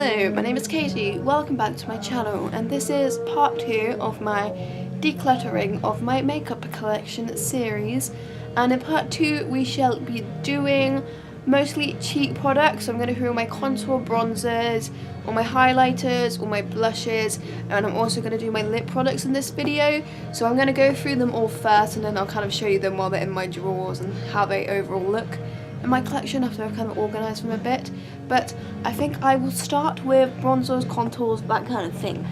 Hello, my name is Katie, welcome back to my channel, and this is part 2 of my decluttering of my makeup collection series. And in part 2 we shall be doing mostly cheap products. I'm going to do all my contour bronzers, all my highlighters, all my blushes, and I'm also going to do my lip products in this video. So I'm going to go through them all first, and then I'll kind of show you them while they're in my drawers and how they overall look in my collection after I've kind of organised them a bit. But I think I will start with bronzers, contours, that kind of thing.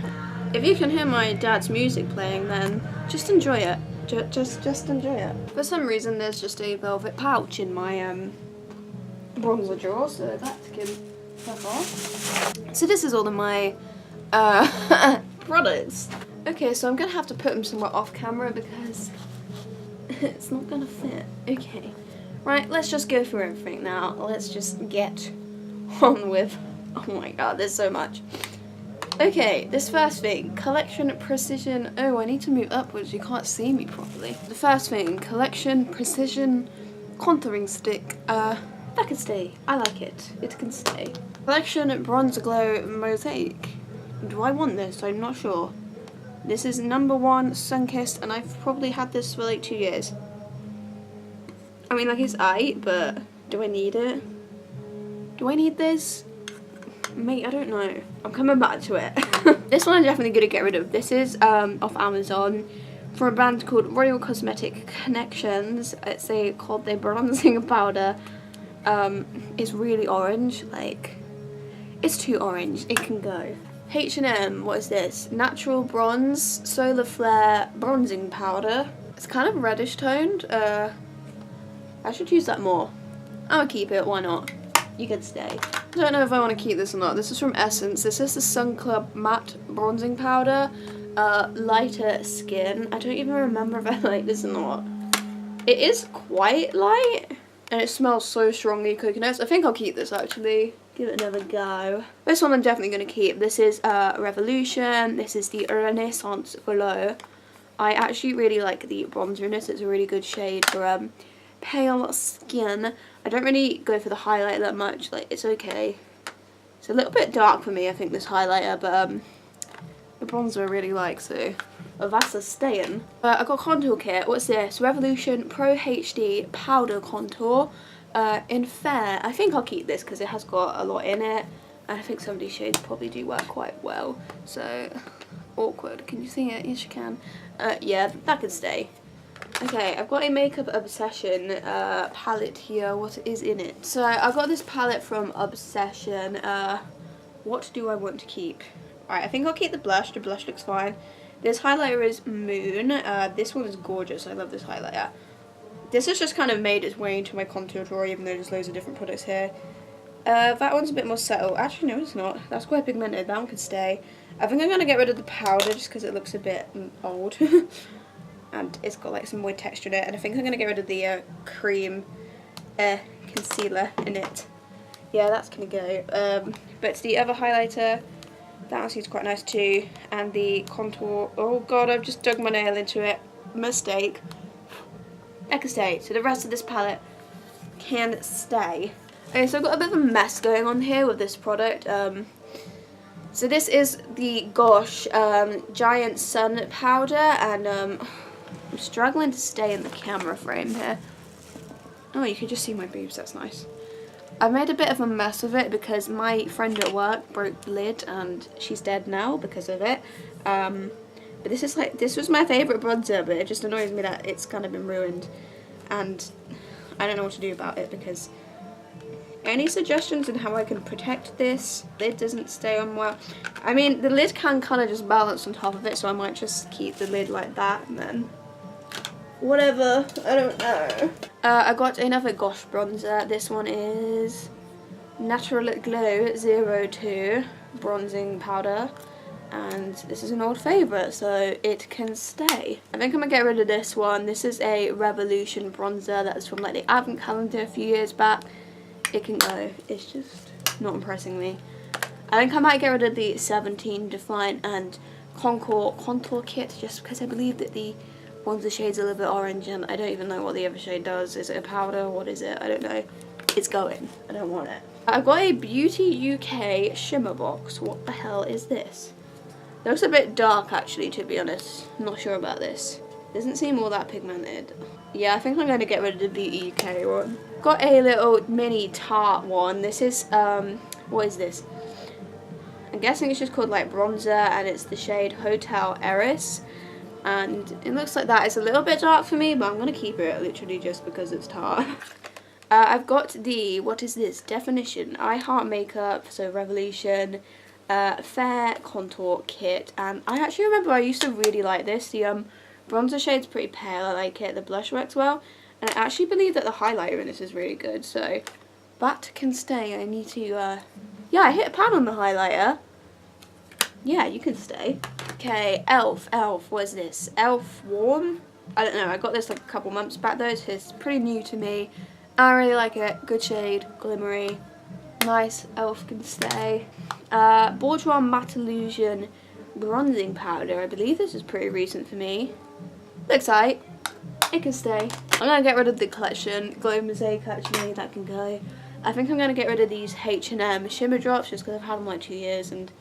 If you can hear my dad's music playing, then just enjoy it. Just enjoy it. For some reason there's just a velvet pouch in my bronzer drawer, so that can fuck off. So this is all of my products. Okay, so I'm gonna have to put them somewhere off camera because it's not gonna fit. Okay. Right, let's just go through everything now. Let's just get on with... Oh my god, there's so much. Okay, this first thing, Collection Precision... Oh, I need to move upwards, you can't see me properly. The first thing, Collection Precision Contouring Stick. That can stay. I like it. It can stay. Collection Bronzer Glow Mosaic. Do I want this? I'm not sure. This is number 1 Sunkissed, and I've probably had this for like 2 years. I mean, like, it's aight, but do I need it? Do I need this? Mate, I don't know. I'm coming back to it. This one I'm definitely going to get rid of. This is off Amazon from a brand called Royal Cosmetic Connections. It's called the bronzing powder. It's really orange. Like, it's too orange. It can go. H&M, what is this? Natural Bronze Solar Flare Bronzing Powder. It's kind of reddish toned. I should use that more. I'm gonna keep it, why not? You can stay. I don't know if I want to keep this or not. This is from Essence. This is the Sun Club Matte Bronzing Powder. Lighter skin. I don't even remember if I like this or not. It is quite light, and it smells so strongly coconuts. I think I'll keep this actually. Give it another go. This one I'm definitely going to keep. This is Revolution. This is the Renaissance Glow. I actually really like the bronzer in this. It's a really good shade for pale skin. I don't really go for the highlight that much, like, it's okay. It's a little bit dark for me, I think, this highlighter, but the bronzer I really like, so that's a staying. I got a contour kit. What's this? Revolution Pro HD Powder Contour in Fair. I think I'll keep this because it has got a lot in it, and I think some of these shades probably do work quite well. So, awkward. Can you see it? Yes, you can. Yeah, that could stay. Okay, I've got a Makeup Obsession palette here. What is in it? So I've got this palette from Obsession. What do I want to keep? Alright, I think I'll keep the blush. The blush looks fine. This highlighter is Moon. This one is gorgeous. I love this highlighter. This has just kind of made its way into my contour drawer, even though there's loads of different products here. That one's a bit more subtle. Actually, no, it's not. That's quite pigmented. That one could stay. I think I'm going to get rid of the powder just because it looks a bit old. And it's got like some weird texture in it, and I think I'm going to get rid of the cream concealer in it. Yeah, that's going to go. But the other highlighter, that one seems quite nice too, and the contour, oh god, I've just dug my nail into it, mistake. That can stay, so the rest of this palette can stay. Okay, so I've got a bit of a mess going on here with this product. So this is the Gosh Giant Sun Powder, and I'm struggling to stay in the camera frame here. Oh, you can just see my boobs, that's nice. I've made a bit of a mess of it because my friend at work broke the lid and she's dead now because of it. But this was my favourite bronzer, but it just annoys me that it's kind of been ruined. And I don't know what to do about it because... Any suggestions on how I can protect this? Lid doesn't stay on well. I mean, the lid can kind of just balance on top of it, so I might just keep the lid like that and then... Whatever, I don't know. I got another Gosh bronzer. This one is Natural Glow 02 Bronzing Powder. And this is an old favourite, so it can stay. I think I'm going to get rid of this one. This is a Revolution bronzer that's from like the Advent calendar a few years back. It can go. It's just not impressing me. I think I might get rid of the 17 Define and Contour Kit just because I believe that the bronzer shade's a little bit orange and I don't even know what the other shade does. Is it a powder? What is it? I don't know. It's going. I don't want it. I've got a Beauty UK shimmer box. What the hell is this? Looks a bit dark actually, to be honest. I'm not sure about this. Doesn't seem all that pigmented. Yeah, I think I'm going to get rid of the Beauty UK one. Got a little mini Tarte one. This is, what is this? I'm guessing it's just called like bronzer, and it's the shade Hotel Heiress. And it looks like that is a little bit dark for me, but I'm going to keep it literally just because it's Tarte. I've got the, what is this? Definition I Heart Makeup, so Revolution, Fair Contour Kit. And I actually remember I used to really like this. The bronzer shade's pretty pale, I like it. The blush works well. And I actually believe that the highlighter in this is really good, so that can stay. I need to, yeah, I hit a pan on the highlighter. Yeah, you can stay. Okay, e.l.f., what is this? e.l.f. Warm? I don't know, I got this like a couple months back though, so it's pretty new to me. I really like it. Good shade, glimmery, nice. e.l.f. can stay. Bourjois Matte Illusion bronzing powder. I believe this is pretty recent for me. Looks alright. It can stay. I'm gonna get rid of the collection. Glow Mosaic actually, that can go. I think I'm gonna get rid of these H&M shimmer drops just because I've had them like 2 years and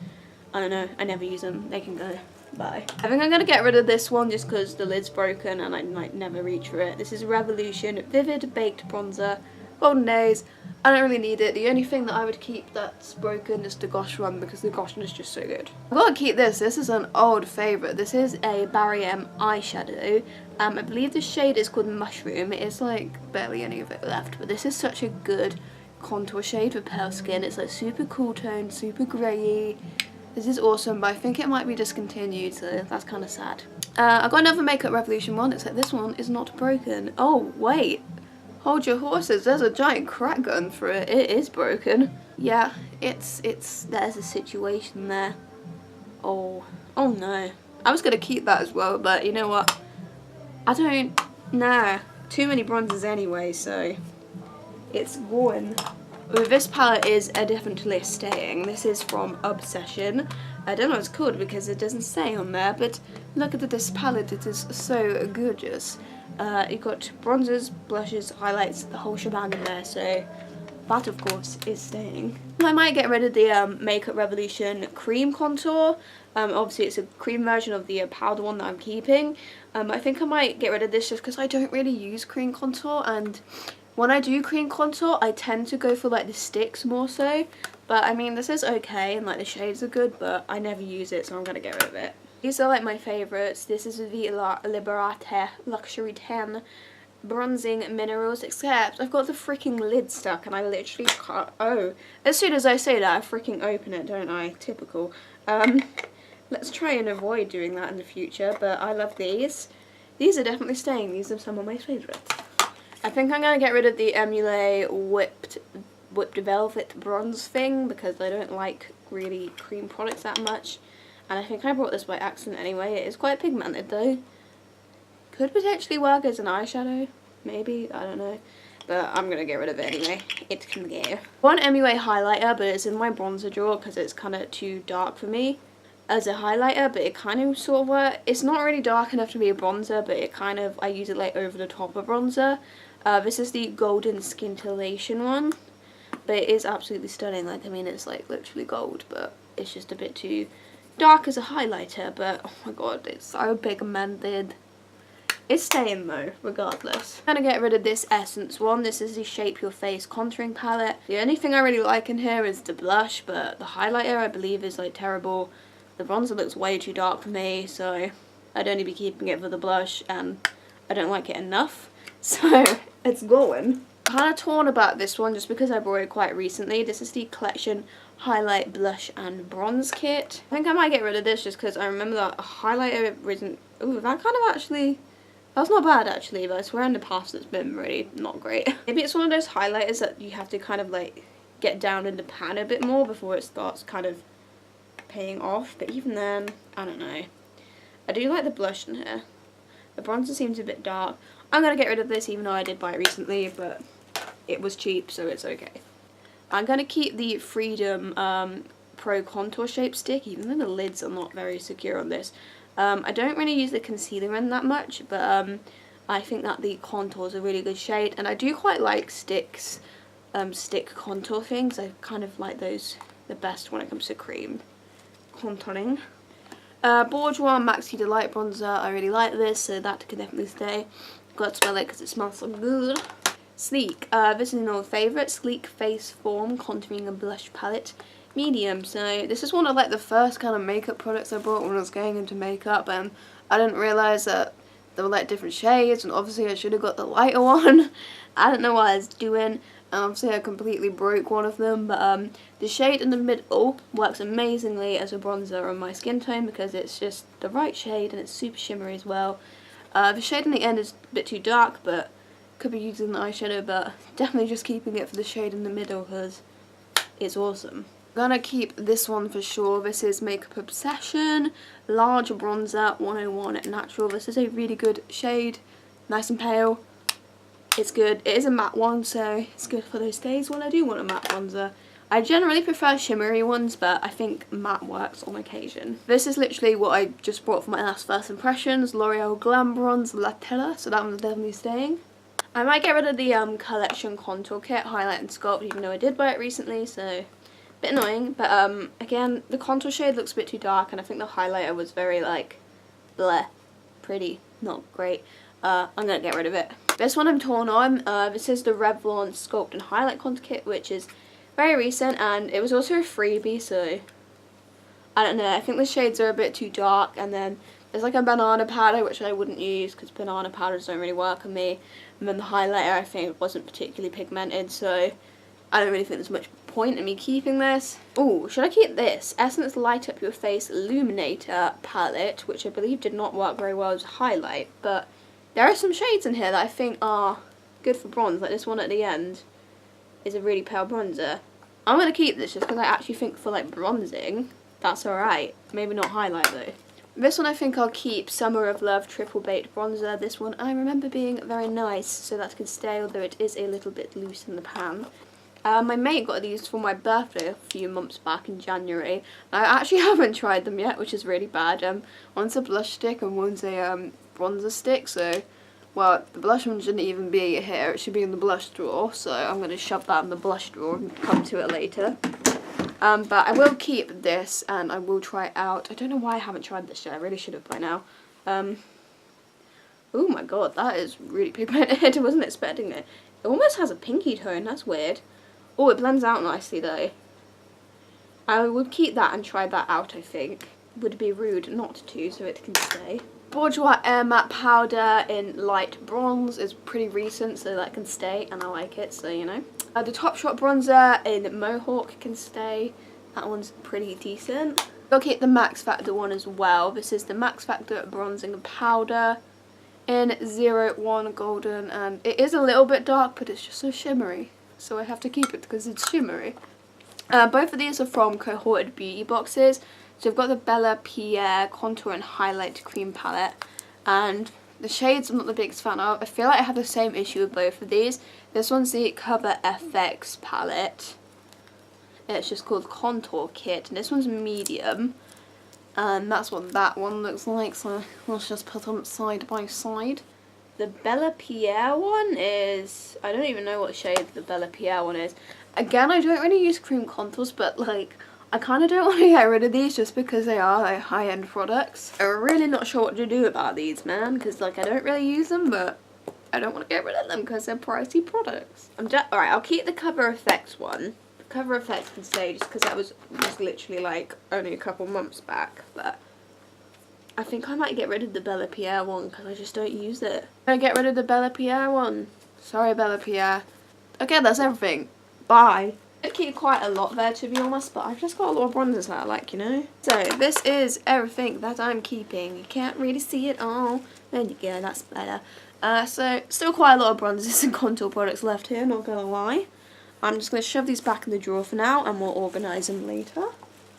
I don't know, I never use them. They can go. Bye. I think I'm going to get rid of this one just because the lid's broken and I might never reach for it. This is Revolution Vivid Baked Bronzer. Golden Days. I don't really need it. The only thing that I would keep that's broken is the Gosh one because the Gosh one is just so good. I've got to keep this. This is an old favourite. This is a Barry M eyeshadow. I believe the shade is called Mushroom. It is like barely any of it left, but this is such a good contour shade for pale skin. It's like super cool tone, super grey-y. This is awesome, but I think it might be discontinued, so that's kind of sad. I got another Makeup Revolution one, except this one is not broken. Oh, wait. Hold your horses, there's a giant crack gun through it. It is broken. Yeah, there's a situation there. Oh no. I was going to keep that as well, but you know what? Nah. Too many bronzers anyway, so it's going. Well, this palette is definitely staying. This is from Obsession. I don't know what it's called because it doesn't say on there, but look at this palette, it is so gorgeous. You've got bronzers, blushes, highlights, the whole shebang in there, so that of course is staying. I might get rid of the Makeup Revolution cream contour. Obviously it's a cream version of the powder one that I'm keeping. I think I might get rid of this just because I don't really use cream contour, and when I do cream contour, I tend to go for like the sticks more so. But I mean, this is okay and like the shades are good, but I never use it, so I'm gonna get rid of it. These are like my favourites. This is the Liberate Luxury 10 Bronzing Minerals, except I've got the freaking lid stuck and I literally can't. Oh, as soon as I say that, I freaking open it, don't I? Typical. Let's try and avoid doing that in the future, but I love these. These are definitely staying. These are some of my favourites. I think I'm going to get rid of the Emulé Whipped Velvet Bronze thing because I don't like really cream products that much. And I think I brought this by accident anyway. It is quite pigmented though. Could potentially work as an eyeshadow. Maybe, I don't know. But I'm going to get rid of it anyway. It can go. One MUA highlighter, but it's in my bronzer drawer because it's kind of too dark for me as a highlighter, but it kind of sort of works. It's not really dark enough to be a bronzer, but it kind of, I use it like over the top of bronzer. This is the Golden Scintillation one, but it is absolutely stunning. Like, I mean, it's like literally gold, but it's just a bit too dark as a highlighter, but oh my god, it's so pigmented. It's staying though, regardless. I'm gonna get rid of this Essence one. This is the Shape Your Face contouring palette. The only thing I really like in here is the blush, but the highlighter I believe is like terrible. The bronzer looks way too dark for me, so I'd only be keeping it for the blush, and I don't like it enough, so it's going. I'm kind of torn about this one just because I bought it quite recently. This is the Collection Highlight Blush and Bronze Kit. I think I might get rid of this just because I remember that highlighter isn't. Ooh, that kind of actually. That's not bad actually, but I swear in the past it's been really not great. Maybe it's one of those highlighters that you have to kind of like get down in the pan a bit more before it starts kind of paying off, but even then, I don't know. I do like the blush in here. The bronzer seems a bit dark. I'm going to get rid of this even though I did buy it recently, but it was cheap, so it's okay. I'm going to keep the Freedom Pro Contour Shape Stick, even though the lids are not very secure on this. I don't really use the concealer in that much, but I think that the contour is a really good shade, and I do quite like sticks stick contour things. I kind of like those the best when it comes to cream contouring. Bourjois Maxi Delight Bronzer. I really like this, so that could definitely stay. Got to smell it because it smells so good. Sleek. This is an old favourite. Sleek Face Form Contouring and Blush Palette. Medium. So this is one of like the first kind of makeup products I bought when I was going into makeup, and I didn't realise that there were like different shades, and obviously I should have got the lighter one. I don't know what I was doing, and obviously I completely broke one of them, but the shade in the middle works amazingly as a bronzer on my skin tone because it's just the right shade and it's super shimmery as well. The shade in the end is a bit too dark, but could be used in the eyeshadow, but definitely just keeping it for the shade in the middle because it's awesome. I'm gonna keep this one for sure. This is Makeup Obsession Large Bronzer 101 Natural. This is a really good shade, nice and pale. It's good. It is a matte one, so it's good for those days when I do want a matte bronzer. I generally prefer shimmery ones, but I think matte works on occasion. This is literally what I just brought for my last first impressions. L'Oreal Glam Bronze Latella, so that one's definitely staying. I might get rid of the Collection Contour Kit, Highlight and Sculpt, even though I did buy it recently, so a bit annoying. But again, the contour shade looks a bit too dark, and I think the highlighter was very like bleh, pretty, not great. I'm gonna get rid of it. This one I'm torn on. This is the Revlon Sculpt and Highlight Contour Kit, which is very recent, and it was also a freebie, so I don't know. I think the shades are a bit too dark, and then there's like a banana powder, which I wouldn't use because banana powders don't really work on me. And then the highlighter I think wasn't particularly pigmented, so I don't really think there's much point in me keeping this. Oh, should I keep this? Essence Light Up Your Face Illuminator palette, which I believe did not work very well as a highlight, but there are some shades in here that I think are good for bronze, like this one at the end is a really pale bronzer. I'm going to keep this just because I actually think for like bronzing, that's alright. Maybe not highlight though. This one I think I'll keep, Summer of Love Triple Baked Bronzer. This one I remember being very nice, so that can stay, although it is a little bit loose in the pan. My mate got these for my birthday a few months back in January. I actually haven't tried them yet, which is really bad. One's a blush stick and one's a bronzer stick, so, well, the blush one shouldn't even be here, it should be in the blush drawer, so I'm going to shove that in the blush drawer and come to it later. But I will keep this and I will try it out. I don't know why I haven't tried this yet, I really should have by now. Oh my god, that is really pigmented. I wasn't expecting it. It almost has a pinky tone, that's weird. Oh, it blends out nicely though. I would keep that and try that out, I think. Would be rude not to, so it can stay. Bourjois Air Matte Powder in Light Bronze is pretty recent, so that can stay, and I like it, so you know. The Topshop Bronzer in Mohawk can stay. That one's pretty decent. I'll keep the Max Factor one as well. This is the Max Factor Bronzing Powder in 01 Golden, and it is a little bit dark, but it's just so shimmery, so I have to keep it because it's shimmery. Both of these are from Cohorted Beauty Boxes. So I've got the Bella Pierre Contour and Highlight Cream Palette, and the shades I'm not the biggest fan of. I feel like I have the same issue with both of these. This one's the Cover FX palette. It's just called Contour Kit, and this one's medium, and that's what that one looks like, so let's just put them side by side. The Bella Pierre one is, I don't even know what shade the Bella Pierre one is. Again, I don't really use cream contours, but like, I kind of don't want to get rid of these just because they are like high-end products. I'm really not sure what to do about these, man, because like I don't really use them, but I don't want to get rid of them because they're pricey products. Alright, I'll keep the Cover Effects one. The Cover Effects can stay just because that was literally like only a couple months back, but I think I might get rid of the Bella Pierre one because I just don't use it. I'm gonna get rid of the Bella Pierre one. Sorry, Bella Pierre. Okay, that's everything. Bye. I keep quite a lot there, to be honest, but I've just got a lot of bronzers that I like, you know. So this is everything that I'm keeping. You can't really see it all. There you go, that's better. So still quite a lot of bronzers and contour products left here, not gonna lie. I'm just gonna shove these back in the drawer for now, and we'll organise them later.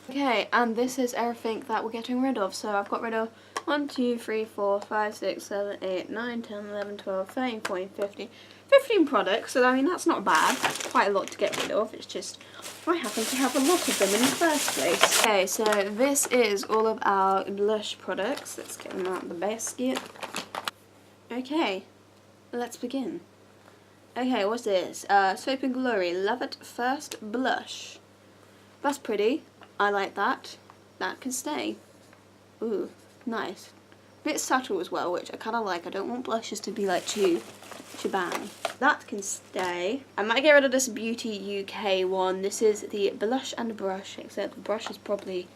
Okay, and this is everything that we're getting rid of. So I've got rid of 1, 2, 3, 4, 5, 6, 7, 8, 9, 10, 11, 12, 13, 14, 15. 15 products, so I mean that's not bad. Quite a lot to get rid of, it's just I happen to have a lot of them in the first place. Okay, so this is all of our blush products. Let's get them out of the basket. Okay, let's begin. Okay, what's this? Soap and Glory, Love at First Blush. That's pretty. I like that. That can stay. Ooh, nice. A bit subtle as well, which I kind of like. I don't want blushes to be like too bang. That can stay. I might get rid of this Beauty UK one. This is the Blush and Brush, except the brush is probably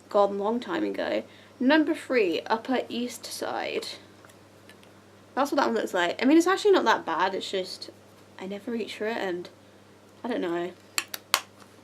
gone a long time ago. Number 3, Upper East Side. That's what that one looks like. I mean, it's actually not that bad. It's just I never reach for it, and I don't know.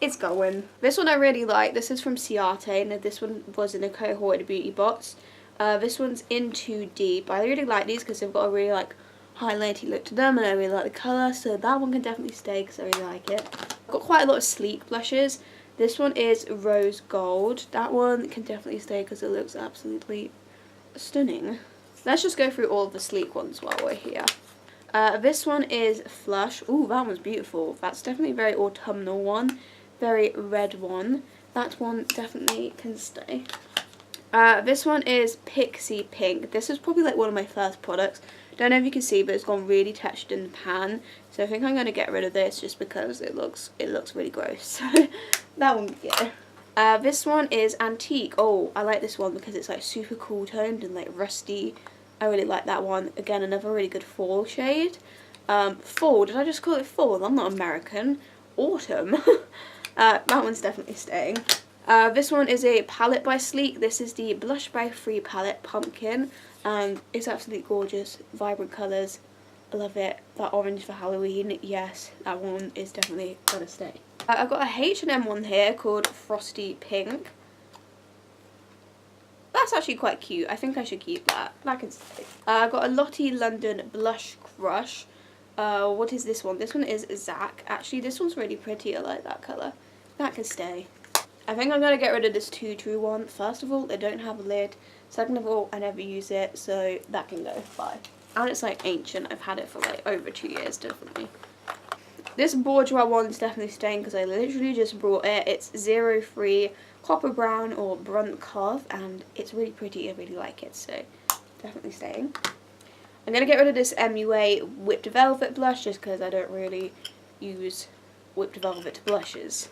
It's going. This one I really like. This is from Ciate, and this one was in a cohorted beauty box. This one's in Too Deep. I really like these because they've got a really like highlighty look to them, and I really like the colour, so that one can definitely stay because I really like it. I've got quite a lot of sleek blushes. This one is Rose Gold. That one can definitely stay because it looks absolutely stunning. Let's just go through all of the sleek ones while we're here. This one is Flush. Ooh, that one's beautiful. That's definitely a very autumnal one. Very red one. That one definitely can stay. This one is Pixie Pink. This is probably like one of my first products. Don't know if you can see, but it's gone really textured in the pan. So I think I'm going to get rid of this just because it looks really gross. So that one, yeah. This one is Antique. Oh, I like this one because it's like super cool toned and like rusty. I really like that one. Again, another really good fall shade. Fall, did I just call it fall? I'm not American. Autumn. That one's definitely staying. This one is a palette by Sleek. This is the Blush by Free palette, Pumpkin. And it's absolutely gorgeous. Vibrant colours. I love it. That orange for Halloween. Yes, that one is definitely gonna stay. I've got a H&M one here called Frosty Pink. That's actually quite cute. I think I should keep that. That can stay. I've got a Lottie London Blush Crush. What is this one? This one is Zac. Actually, this one's really pretty. I like that colour. That can stay. I think I'm going to get rid of this Too True one. First of all, they don't have a lid. Second of all, I never use it, so that can go. Bye. And it's like ancient. I've had it for like over 2 years, definitely. This Bourjois one is definitely staying because I literally just brought it. It's 03 Copper Brown or Brunt Cloth, and it's really pretty. I really like it, so definitely staying. I'm going to get rid of this MUA Whipped Velvet blush just because I don't really use Whipped Velvet blushes.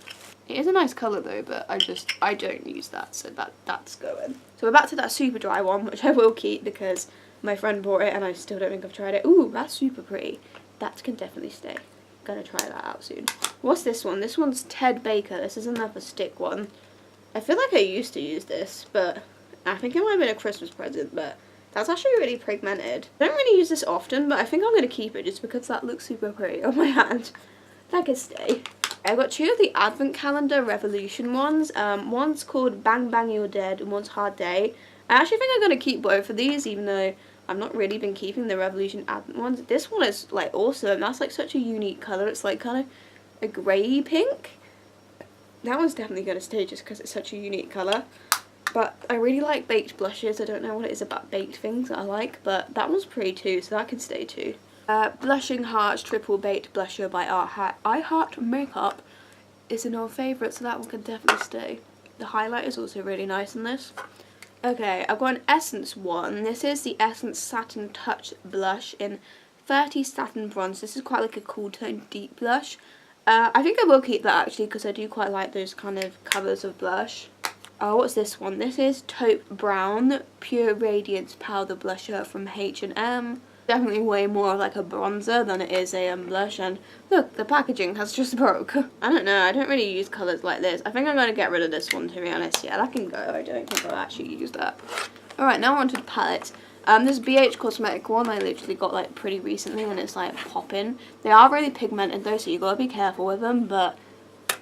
It is a nice colour though, but I don't use that, so that's going. So we're back to that super dry one, which I will keep because my friend bought it and I still don't think I've tried it. Ooh, that's super pretty. That can definitely stay. Gonna try that out soon. What's this one? This one's Ted Baker. This is another stick one. I feel like I used to use this, but I think it might have been a Christmas present, but that's actually really pigmented. I don't really use this often, but I think I'm gonna keep it just because that looks super pretty on my hand. That can stay. I've got 2 of the Advent Calendar Revolution ones. One's called Bang Bang You're Dead and one's Hard Day. I actually think I'm going to keep both of these, even though I've not really been keeping the Revolution Advent ones. This one is like awesome. That's like such a unique colour. It's like kind of a grey pink. That one's definitely going to stay just because it's such a unique colour. But I really like baked blushes. I don't know what it is about baked things that I like, but that one's pretty too, so that can stay too. Blushing Hearts Triple Baked Blusher by I Heart Makeup is an old favourite, so that one can definitely stay. The highlight is also really nice in this. Okay, I've got an Essence one. This is the Essence Satin Touch Blush in 30 Satin Bronze. This is quite like a cool tone deep blush. I think I will keep that actually because I do quite like those kind of colours of blush. Oh, what's this one? This is Taupe Brown Pure Radiance Powder Blusher from H&M. Definitely way more like a bronzer than it is a blush, and look, the packaging has just broke. I don't know, I don't really use colours like this. I think I'm going to get rid of this one, to be honest. Yeah, that can go. I don't think I'll actually use that. Alright, now on to the palettes. This BH Cosmetic one I literally got like pretty recently, and it's like popping. They are really pigmented though, so you got to be careful with them, but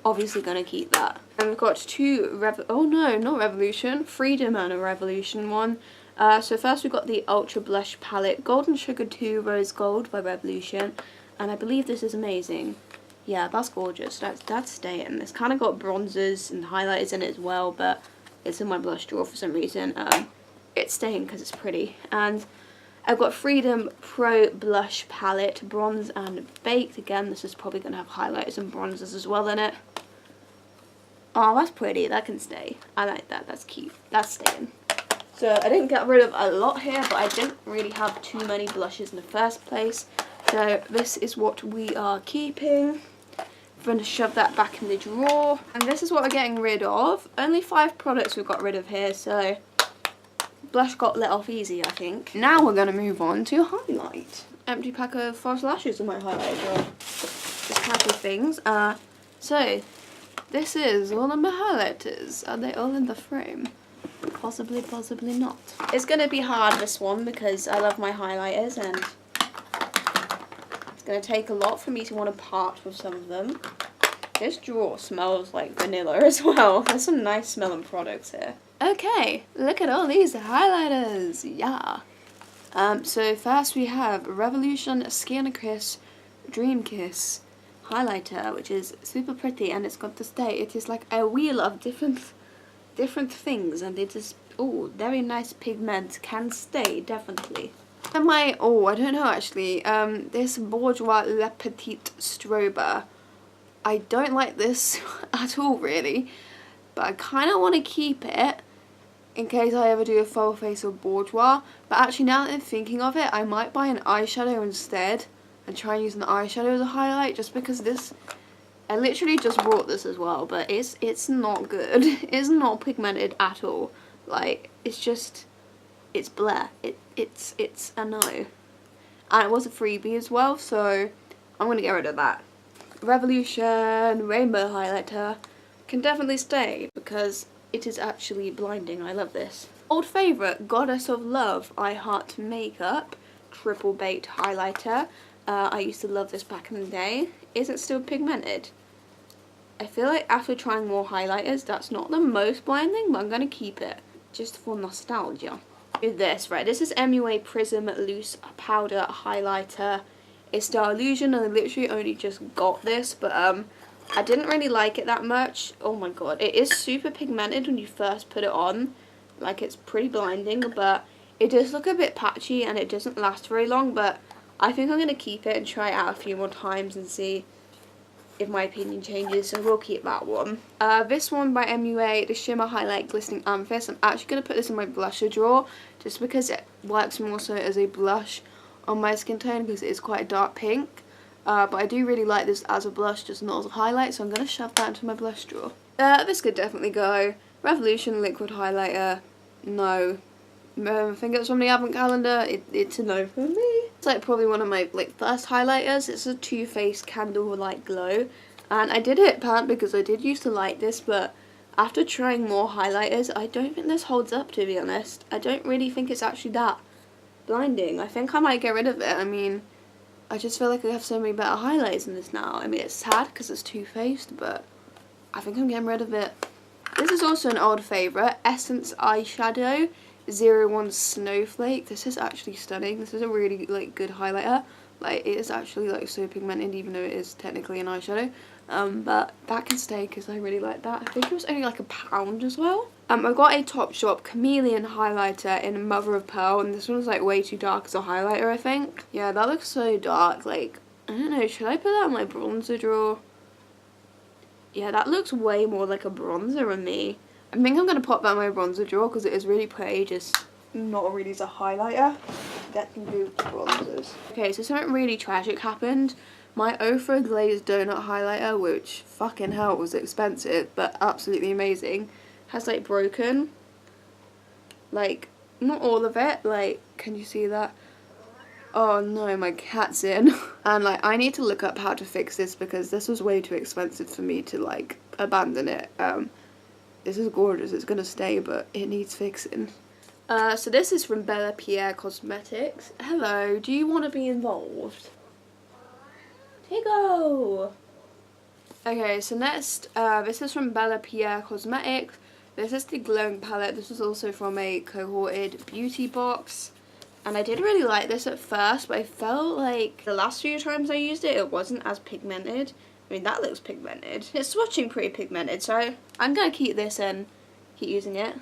obviously going to keep that. And we've got 2 oh no, not Revolution, Freedom and a Revolution one. So first we've got the Ultra Blush Palette, Golden Sugar 2 Rose Gold by Revolution, and I believe this is amazing. Yeah, that's gorgeous. That's staying. It's kind of got bronzers and highlighters in it as well, but it's in my blush drawer for some reason. It's staying because it's pretty. And I've got Freedom Pro Blush Palette, Bronze and Baked. Again, this is probably going to have highlighters and bronzers as well in it. Oh, that's pretty. That can stay. I like that. That's cute. That's staying. So I didn't get rid of a lot here, but I didn't really have too many blushes in the first place. So this is what we are keeping. I'm going to shove that back in the drawer. And this is what we're getting rid of. Only 5 products we've got rid of here, so blush got let off easy, I think. Now we're going to move on to highlight. Empty pack of false lashes in my highlight drawer. Just casual things. So this is all of my highlighters. Are they all in the frame? Possibly, possibly not. It's going to be hard, this one, because I love my highlighters and it's going to take a lot for me to want to part with some of them. This drawer smells like vanilla as well. There's some nice smelling products here. Okay, look at all these highlighters. Yeah. So first we have Revolution Skin Kiss Dream Kiss highlighter, which is super pretty, and it's got to stay. It is like a wheel of different things, and it is very nice pigment, can stay definitely. And my I don't know actually, this Bourjois Le Petit Strober, I don't like this at all really, but I kind of want to keep it in case I ever do a full face of Bourjois. But actually, now that I'm thinking of it, I might buy an eyeshadow instead and try and use an eyeshadow as a highlight, just because this, I literally just bought this as well, but it's not good. It's not pigmented at all. Like, it's just, it's blah. It's a no. And it was a freebie as well, so I'm going to get rid of that. Revolution Rainbow Highlighter can definitely stay because it is actually blinding. I love this. Old favourite, Goddess of Love I Heart Makeup Triple Bait Highlighter. I used to love this back in the day. Is it still pigmented? I feel like after trying more highlighters, that's not the most blinding, but I'm going to keep it just for nostalgia. With this, right, this is MUA Prism Loose Powder Highlighter. It's Star Illusion, and I literally only just got this, but I didn't really like it that much. Oh my god, it is super pigmented when you first put it on. Like, it's pretty blinding, but it does look a bit patchy and it doesn't last very long, but I think I'm going to keep it and try it out a few more times and see if my opinion changes, so we'll keep that one. This one by MUA, the Shimmer Highlight Glistening Amethyst. I'm actually going to put this in my blusher drawer just because it works more so as a blush on my skin tone because it is quite a dark pink. But I do really like this as a blush, just not as a highlight, so I'm going to shove that into my blush drawer. This could definitely go. Revolution Liquid Highlighter, no. I think it's from the Advent Calendar, it's a no for me. It's like probably one of my first highlighters. It's a Too Faced Candlelight Glow, and I did hit pan because I did used to like this, but after trying more highlighters, I don't think this holds up, to be honest. I don't really think it's actually that blinding. I think I might get rid of it. I mean, I just feel like I have so many better highlights in this now. I mean, it's sad because it's Too Faced, but I think I'm getting rid of it. This is also an old favourite, Essence Eyeshadow 01 Snowflake. This is actually stunning. This is a really good highlighter. Like, it is actually so pigmented, even though it is technically an eyeshadow. But that can stay because I really like that. I think it was only £1 as well. I've got a Topshop Chameleon highlighter in Mother of Pearl, and this one's way too dark as a highlighter, I think. Yeah, that looks so dark. I don't know, should I put that in my bronzer drawer? Yeah, that looks way more like a bronzer on me. I think I'm going to pop that in my bronzer drawer because it is really pretty, just not really as a highlighter. That can do bronzers. Okay, so something really tragic happened. My Ofra Glazed Donut highlighter, which fucking hell was expensive, but absolutely amazing, has broken. Not all of it. Can you see that? Oh no, my cat's in. And I need to look up how to fix this because this was way too expensive for me to abandon it. This is gorgeous, it's gonna stay, but it needs fixing. So this is from Bella Pierre Cosmetics. Hello, do you want to be involved? Tigo! Okay, so next, this is from Bella Pierre Cosmetics. This is the glowing palette. This is also from a cohorted beauty box. And I did really like this at first, but I felt like the last few times I used it, it wasn't as pigmented. I mean, that looks pigmented. It's swatching pretty pigmented, so I'm going to keep this and keep using it.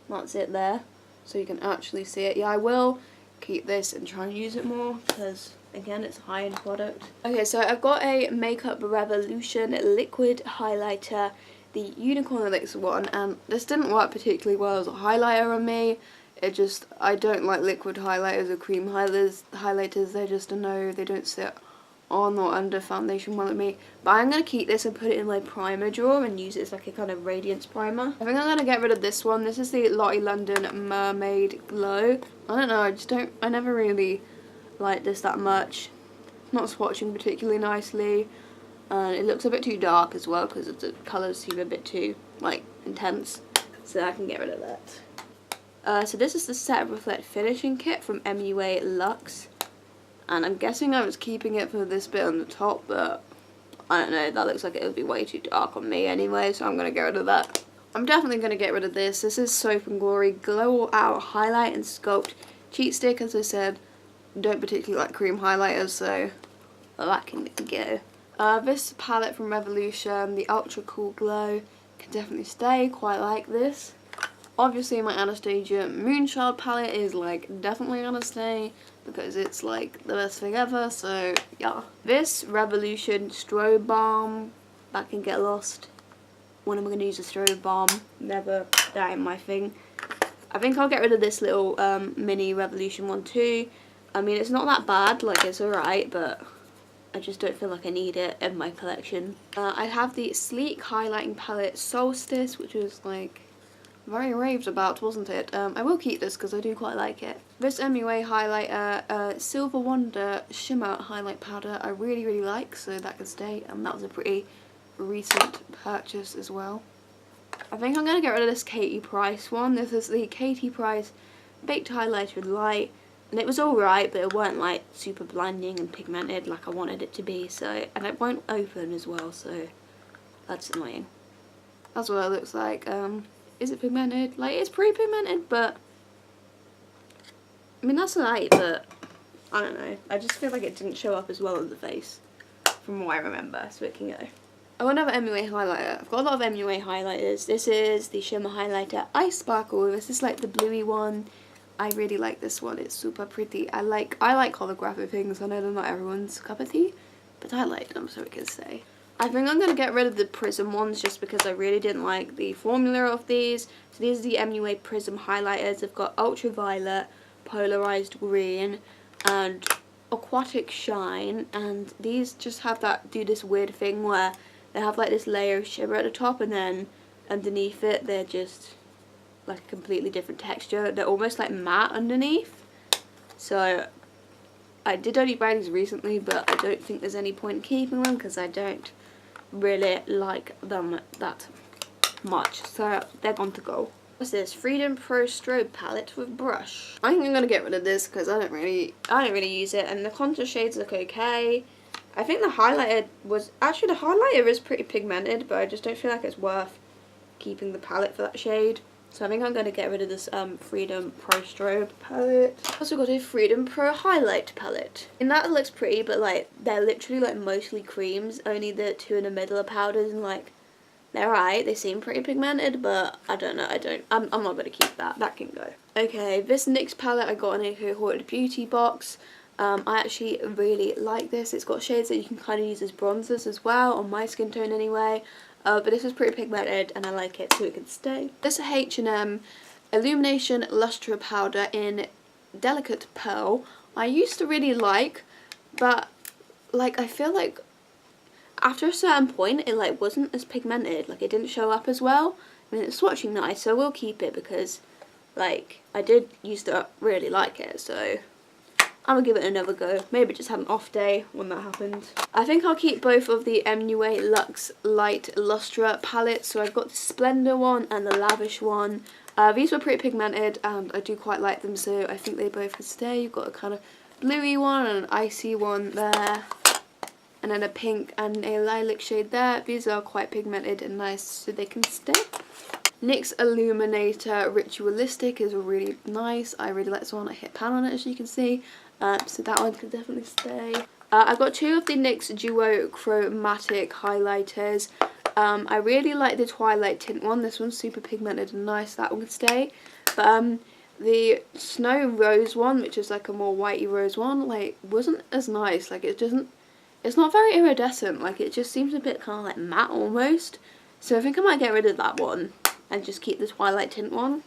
That's it there, so you can actually see it. Yeah, I will keep this and try and use it more, because, again, it's a high-end product. Okay, so I've got a Makeup Revolution liquid highlighter, the Unicorn Elixir one, and this didn't work particularly well as a highlighter on me. I don't like liquid highlighters or cream highlighters. They're just a no. They don't sit on or under foundation well at me. But I'm going to keep this and put it in my primer drawer and use it as like a kind of radiance primer. I think I'm going to get rid of this one. This is the Lottie London Mermaid Glow. I don't know, I never really like this that much. Not swatching particularly nicely. And it looks a bit too dark as well because the colours seem a bit too, like, intense. So I can get rid of that. So this is the Set Reflect Finishing Kit from MUA Luxe. And I'm guessing I was keeping it for this bit on the top, but I don't know, that looks like it would be way too dark on me anyway, so I'm going to get rid of that. I'm definitely going to get rid of this. This is Soap & Glory Glow All Out Highlight and Sculpt Cheat Stick. As I said, don't particularly like cream highlighters, so that can go. This palette from Revolution, the Ultra Cool Glow, can definitely stay. Quite like this. Obviously my Anastasia Moonchild palette is like definitely gonna stay because it's like the best thing ever, so yeah. This Revolution Strobe Balm, that can get lost. When am I gonna use a strobe balm? Never that in my thing. I think I'll get rid of this little mini Revolution one too. I mean, it's not that bad, like it's alright, but I just don't feel like I need it in my collection. I have the Sleek Highlighting Palette Solstice, which was like very raved about, wasn't it? I will keep this because I do quite like it. This MUA highlighter, Silver Wonder Shimmer Highlight Powder, I really like, so that can stay. That was a pretty recent purchase as well. I think I'm going to get rid of this Katie Price one. This is the Katie Price Baked Highlighter Light, and it was alright, but it weren't like super blinding and pigmented like I wanted it to be, so, and it won't open as well, so that's annoying. That's what it looks like. Is it pigmented? Like, it's pretty pigmented, but I mean, that's alright, but I don't know. I just feel like it didn't show up as well on the face from what I remember, so it can go. Oh, another MUA highlighter. I've got a lot of MUA highlighters. This is the Shimmer Highlighter Ice Sparkle. This is like the bluey one. I really like this one. It's super pretty. I like holographic things. I know they're not everyone's cup of tea, but I like them, so it can stay. I think I'm going to get rid of the Prism ones just because I really didn't like the formula of these. So these are the MUA Prism highlighters. They've got Ultraviolet, Polarized Green, and Aquatic Shine. And these just have do this weird thing where they have like this layer of shimmer at the top, and then underneath it they're just like a completely different texture. They're almost like matte underneath. So I did only buy these recently, but I don't think there's any point in keeping them because I don't really like them that much, so they're gone to go. What's this? Freedom Pro Strobe Palette with brush. I think I'm gonna get rid of this because I don't really use it, and the contour shades look okay. I think the highlighter is pretty pigmented, but I just don't feel like it's worth keeping the palette for that shade. So I think I'm going to get rid of this Freedom Pro Strobe palette. I've also got a Freedom Pro Highlight palette. And that looks pretty, but like they're literally like mostly creams. Only the two in the middle are powders, and like they're alright. They seem pretty pigmented, but I don't know. I'm not going to keep that. That can go. Okay, this NYX palette I got in a Cohorted Beauty box. I actually really like this. It's got shades that you can kind of use as bronzers as well, on my skin tone anyway. But this is pretty pigmented and I like it, so it can stay. This is H&M Illumination Lustre Powder in Delicate Pearl. I used to really like, but like I feel like after a certain point it like wasn't as pigmented. Like it didn't show up as well. I mean, it's swatching nice, so I will keep it because like I did used to really like it, so I'm gonna give it another go. Maybe just had an off day when that happened. I think I'll keep both of the MUA Luxe Light Lustre palettes. So I've got the Splendor one and the Lavish one. These were pretty pigmented and I do quite like them, so I think they both could stay. You've got a kind of bluey one and an icy one there. And then a pink and a lilac shade there. These are quite pigmented and nice, so they can stay. NYX Illuminator Ritualistic is really nice. I really like this one. I hit pan on it, as you can see. So that one can definitely stay. I've got two of the NYX Duo Chromatic highlighters. I really like the Twilight Tint one. This one's super pigmented and nice. That one can stay. But the Snow Rose one, which is like a more whitey rose one, like wasn't as nice. Like it's not very iridescent. Like it just seems a bit kind of like matte almost. So I think I might get rid of that one and just keep the Twilight Tint one.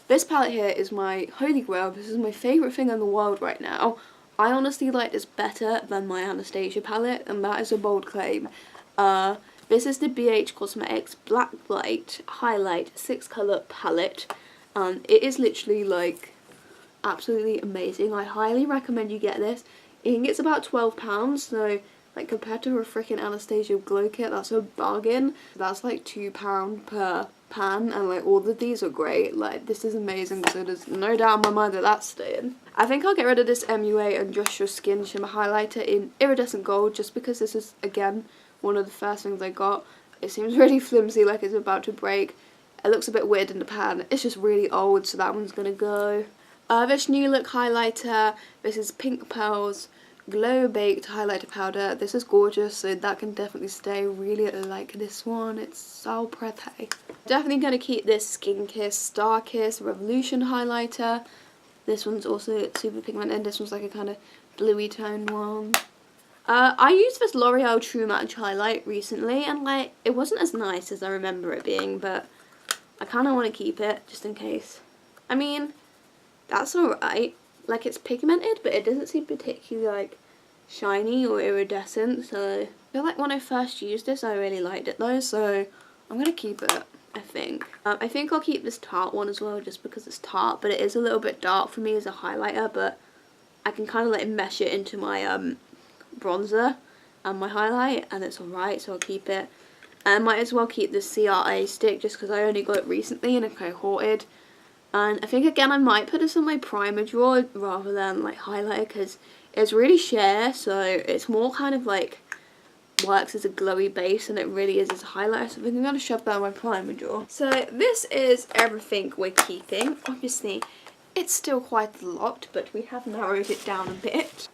This palette here is my holy grail. This is my favourite thing in the world right now. I honestly like this better than my Anastasia palette, and that is a bold claim. This is the BH Cosmetics Black Light Highlight 6 colour palette, and it is literally like absolutely amazing. I highly recommend you get this. I think it's about £12, so like compared to her freaking Anastasia glow kit, that's a bargain. That's like £2 per pan, and like all of these are great. Like this is amazing, so there's no doubt in my mind that that's staying. I think I'll get rid of this MUA Undress Your Skin shimmer highlighter in iridescent gold, just because this is again one of the first things I got. It seems really flimsy, like it's about to break. It looks a bit weird in the pan. It's just really old, so that one's gonna go. This new look highlighter, this is Pink Pearls Glow Baked Highlighter Powder. This is gorgeous, so that can definitely stay. Really like this one, it's so pretty. Definitely going to keep this Skin Kiss Star Kiss Revolution highlighter. This one's also super pigmented. This one's like a kind of bluey toned one. I used this L'Oreal True Match highlight recently, and like it wasn't as nice as I remember it being, but I kind of want to keep it just in case. I mean, that's alright. Like it's pigmented, but it doesn't seem particularly like shiny or iridescent, so I feel like when I first used this I really liked it though, so I'm gonna keep it, I think. I think I'll keep this Tarte one as well, just because it's Tarte, but it is a little bit dark for me as a highlighter, but I can kind of like mesh it into my bronzer and my highlight, and it's alright, so I'll keep it. And I might as well keep this CRA stick just because I only got it recently and I cohorted. And I think again I might put this in my primer drawer rather than like highlighter, because it's really sheer, so it's more kind of like works as a glowy base than it really is as a highlighter. So I think I'm going to shove that in my primer drawer. So this is everything we're keeping. Obviously it's still quite a lot, but we have narrowed it down a bit.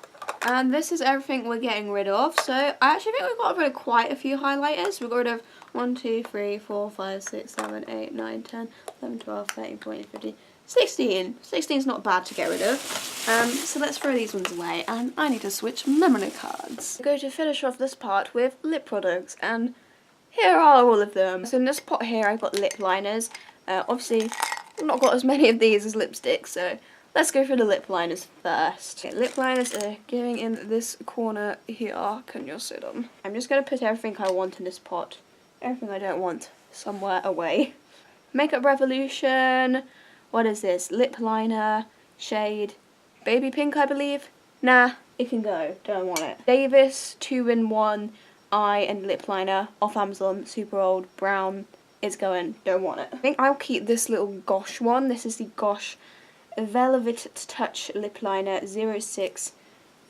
And this is everything we're getting rid of. So I actually think we've got rid of quite a few highlighters. We got rid of 1, 2, 3, 4, 5, 6, 7, 8, 9, 10, 11, 12, 13, 14, 15, 16. 16 is not bad to get rid of. So let's throw these ones away, and I need to switch memory cards. I'm going to finish off this part with lip products, and here are all of them. So in this pot here I've got lip liners. Obviously I've not got as many of these as lipsticks, so let's go for the lip liners first. Okay, lip liners are going in this corner here. Can you see them? I'm just going to put everything I want in this pot. Everything I don't want somewhere away. Makeup Revolution. What is this? Lip liner. Shade. Baby pink, I believe. Nah, it can go. Don't want it. Davis 2-in-1 eye and lip liner. Off Amazon. Super old. Brown. It's going. Don't want it. I think I'll keep this little Gosh one. This is the Gosh Velvet Touch Lip Liner 06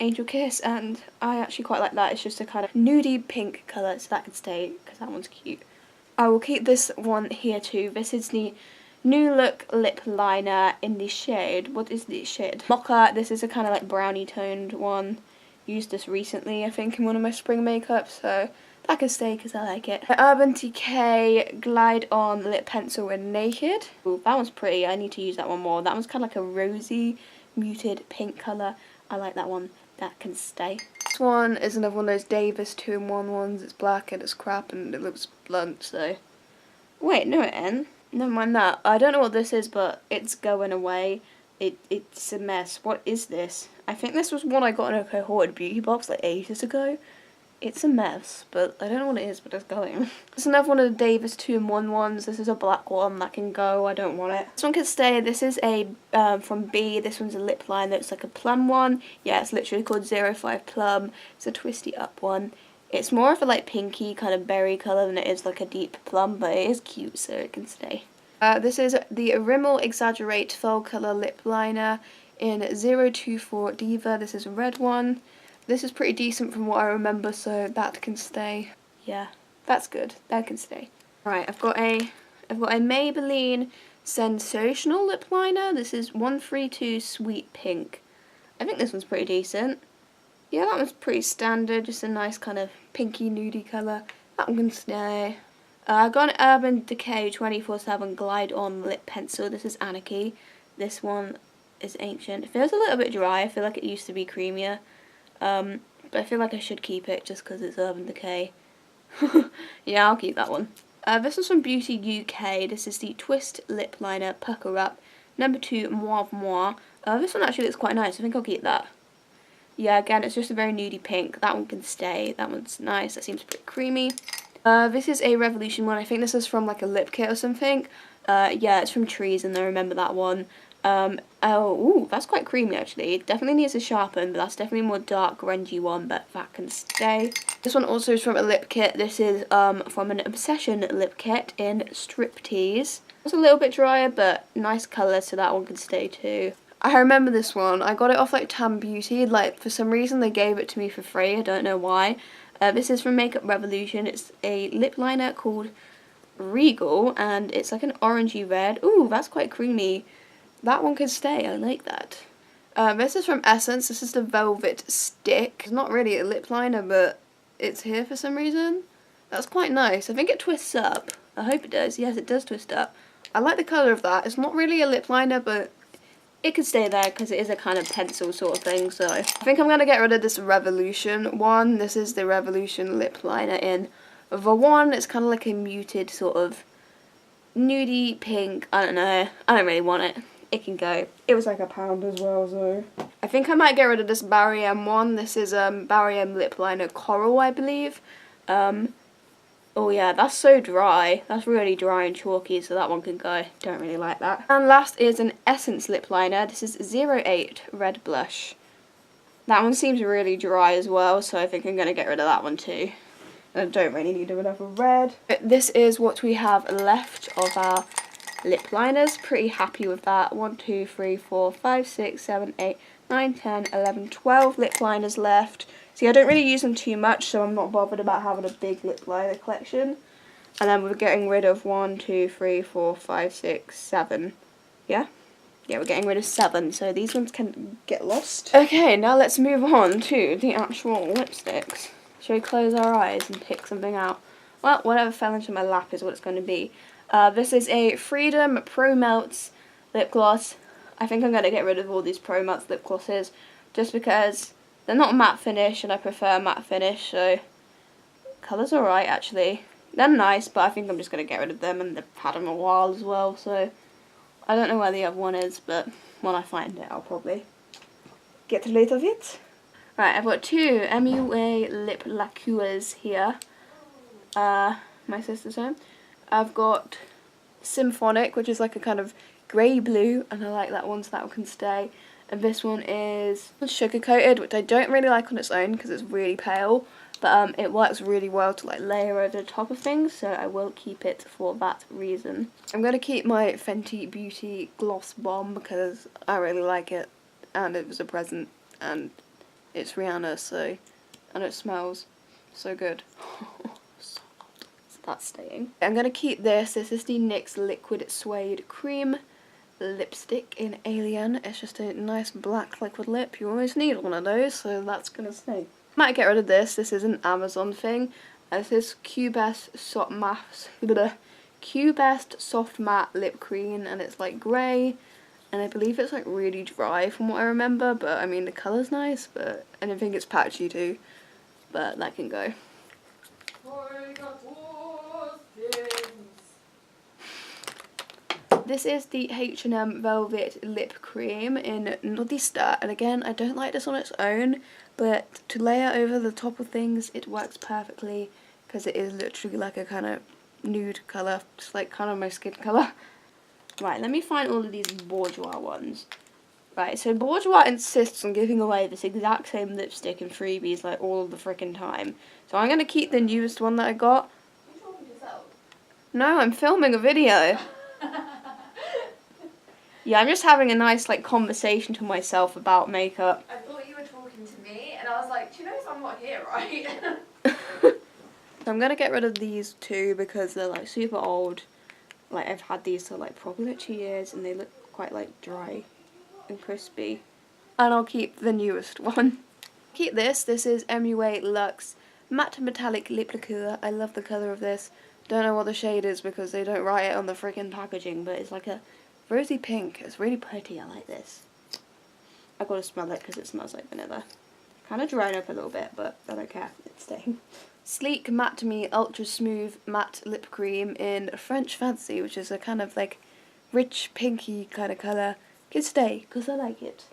Angel Kiss, and I actually quite like that. It's just a kind of nudie pink colour, so that can stay because that one's cute. I will keep this one here too. This is the New Look Lip Liner in the shade, what is the shade? Mocha. This is a kind of like brownie toned one. Used this recently, I think, in one of my spring makeups, so that can stay because I like it. Urban Decay Glide On Lip Pencil in Naked. Ooh, that one's pretty. I need to use that one more. That one's kind of like a rosy, muted pink colour. I like that one. That can stay. This one is another one of those Davis 2-in-1 ones. It's black and it's crap and it looks blunt, so... Wait, no it ain't. Never mind that. I don't know what this is, but it's going away. It's a mess. What is this? I think this was one I got in a cohorted beauty box like ages ago. It's a mess, but I don't know what it is, but it's going. This is another one of the Davis 2-in-1 ones. This is a black one that can go. I don't want it. This one can stay. This is a from B. This one's a lip line that's like a plum one. Yeah, it's literally called 05 Plum. It's a twisty up one. It's more of a like pinky kind of berry colour than it is like a deep plum, but it is cute, so it can stay. This is the Rimmel Exaggerate Faux Colour Lip Liner in 024 Diva. This is a red one. This is pretty decent from what I remember, so that can stay. Yeah, that's good. That can stay. Right, I've got a Maybelline Sensational Lip Liner. This is 132 Sweet Pink. I think this one's pretty decent. Yeah, that one's pretty standard. Just a nice kind of pinky nudie colour. That one can stay. I got an Urban Decay 24/7 Glide On Lip Pencil. This is Anarchy. This one is ancient. It feels a little bit dry. I feel like it used to be creamier. But I feel like I should keep it just because it's Urban Decay. Yeah, I'll keep that one. This is from Beauty UK. This is the Twist Lip Liner Pucker Up Number 2, Moi Moi. This one actually looks quite nice. I think I'll keep that. Yeah, again, it's just a very nudie pink. That one can stay. That one's nice. That seems pretty creamy. This is a Revolution one. I think this is from like a lip kit or something. Yeah, it's from Trees, and I remember that one. Ooh, that's quite creamy actually. It definitely needs to sharpen, but that's definitely a more dark, grungy one, but that can stay. This one also is from a lip kit. This is from an Obsession lip kit in Striptease. It's a little bit drier, but nice colour, so that one can stay too. I remember this one. I got it off like Tam Beauty. Like, for some reason they gave it to me for free. I don't know why. This is from Makeup Revolution. It's a lip liner called Regal, and it's like an orangey red. Ooh, that's quite creamy. That one could stay. I like that. This is from Essence. This is the Velvet Stick. It's not really a lip liner, but it's here for some reason. That's quite nice. I think it twists up. I hope it does. Yes, it does twist up. I like the colour of that. It's not really a lip liner, but it could stay there because it is a kind of pencil sort of thing. So I think I'm going to get rid of this Revolution one. This is the Revolution lip liner in the one. It's kind of like a muted sort of nudie pink. I don't know. I don't really want it. It can go. It was like £1 as well, so I think I might get rid of this Barry M one. This is Barry M lip liner Coral, I believe. Oh yeah, that's so dry. That's really dry and chalky, so that one can go. Don't really like that. And last is an Essence lip liner. This is 08 Red Blush. That one seems really dry as well, so I think I'm going to get rid of that one too. I don't really need another red. This is what we have left of our lip liners. Pretty happy with that. 1, 2, 3, 4, 5, 6, 7, 8, 9, 10, 11, 12 lip liners left. See, I don't really use them too much, so I'm not bothered about having a big lip liner collection. And then we're getting rid of 1, 2, 3, 4, 5, 6, 7. Yeah? Yeah, we're getting rid of 7, so these ones can get lost. Okay, now let's move on to the actual lipsticks. Shall we close our eyes and pick something out? Well, whatever fell into my lap is what it's going to be. This is a Freedom Pro Melts lip gloss. I think I'm going to get rid of all these Pro Melts lip glosses just because they're not matte finish and I prefer matte finish, so colour's alright actually. They're nice, but I think I'm just going to get rid of them, and they've had them a while as well, so I don't know where the other one is, but when I find it I'll probably get rid of it. Right, I've got 2 MUA lip lacquers here. My sister's home. I've got Symphonic, which is like a kind of grey blue, and I like that one, so that one can stay. And this one is sugar coated, which I don't really like on its own because it's really pale, but it works really well to like layer over the top of things, so I will keep it for that reason. I'm going to keep my Fenty Beauty Gloss Bomb because I really like it, and it was a present, and it's Rihanna, so, and it smells so good. So that's staying. I'm going to keep this. This is the NYX Liquid Suede Cream lipstick in Alien. It's just a nice black liquid lip. You always need one of those, so that's going to stay. Might get rid of this. This is an Amazon thing. This is Q-Best Soft Matte Lip Cream, and it's like grey. And I believe it's like really dry from what I remember, but I mean the colour's nice, but I don't think it's patchy too, but that can go. This is the H&M Velvet Lip Cream in Nudista, and again I don't like this on its own, but to layer over the top of things it works perfectly because it is literally like a kind of nude colour, just like kind of my skin colour. Right, let me find all of these Bourjois ones. Right, so Bourjois insists on giving away this exact same lipstick in freebies like all of the freaking time. So I'm going to keep the newest one that I got. Are you talking to yourself? No, I'm filming a video. Yeah, I'm just having a nice like conversation to myself about makeup. I thought you were talking to me, and I was like, do you notice I'm not here, right? So I'm going to get rid of these 2 because they're like super old. Like, I've had these for like probably like 2 years, and they look quite like dry and crispy. And I'll keep the newest one. Keep this. This is MUA Luxe Matte Metallic Lip Liqueur. I love the colour of this. Don't know what the shade is because they don't write it on the freaking packaging, but it's like a rosy pink. It's really pretty. I like this. I've got to smell it because it smells like vanilla. Kind of dried up a little bit, but I don't care. It's staying. Sleek Matte Me Ultra Smooth Matte Lip Cream in French Fancy, which is a kind of like rich pinky kind of colour. Can stay, because I like it.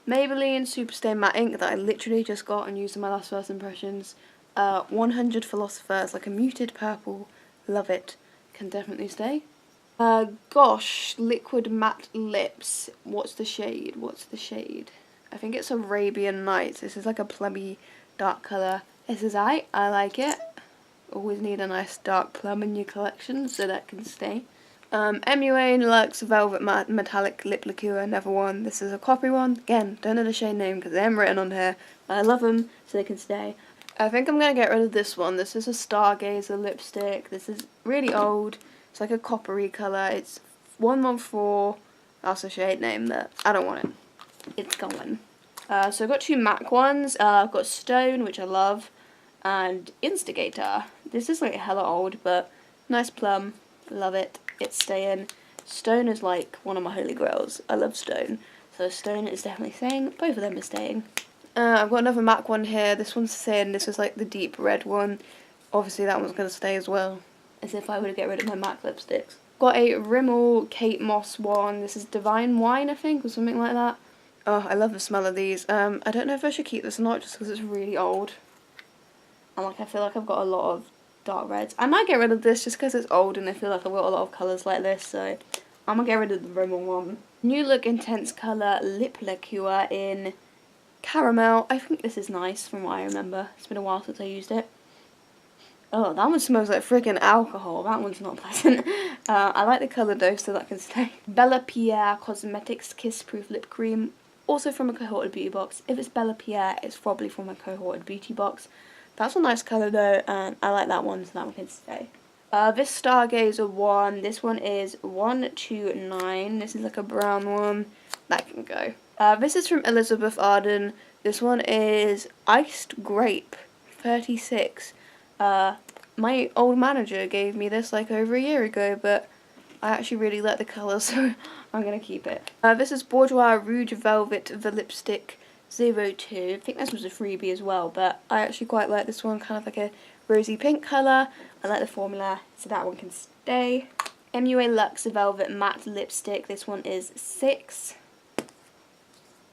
Maybelline Superstay Matte Ink that I literally just got and used in my last first impressions. 100 Philosophers, like a muted purple. Love it. Can definitely stay. Gosh, Liquid Matte Lips. What's the shade? What's the shade? I think it's Arabian Nights. This is like a plummy dark colour. This is I like it. Always need a nice dark plum in your collection, so that can stay. MUA Luxe Velvet Metallic Lip Liqueur, never won. This is a copy one. Again, don't know the shade name because they haven't written on here, but I love them, so they can stay. I think I'm going to get rid of this one. This is a Stargazer lipstick. This is really old. It's like a coppery colour. It's 114. That's a shade name that I don't want it. It's gone. So I've got two MAC ones. I've got Stone, which I love, and Instigator. This is like hella old, but nice plum. Love it. It's staying. Stone is like one of my holy grails. I love Stone. So Stone is definitely staying. Both of them are staying. I've got another MAC one here. This one's thin. This is like the deep red one. Obviously that one's going to stay as well. As if I were to get rid of my MAC lipsticks. Got a Rimmel Kate Moss one. This is Divine Wine, I think, or something like that. Oh, I love the smell of these. I don't know if I should keep this or not, just because it's really old. And like I feel like I've got a lot of dark reds. I might get rid of this just because it's old and I feel like I've got a lot of colours like this, so I'm going to get rid of the Rimmel one. New Look Intense Colour Lip Liqueur in Caramel. I think this is nice from what I remember. It's been a while since I used it. Oh, that one smells like freaking alcohol. That one's not pleasant. I like the colour though, so that can stay. Bella Pierre Cosmetics Kiss Proof Lip Cream. Also from a Cohorted Beauty box. If it's Bella Pierre, it's probably from a Cohorted Beauty box. That's a nice colour though, and I like that one, so that one can stay. This Stargazer one. This one is 129. This is like a brown one. That can go. This is from Elizabeth Arden. This one is Iced Grape 36. My old manager gave me this like over a year ago, but I actually really like the colour, so I'm going to keep it. This is Bourjois Rouge Velvet the Lipstick 02. I think this was a freebie as well, but I actually quite like this one, kind of like a rosy pink colour. I like the formula, so that one can stay. MUA Luxe Velvet Matte Lipstick. This one is 6.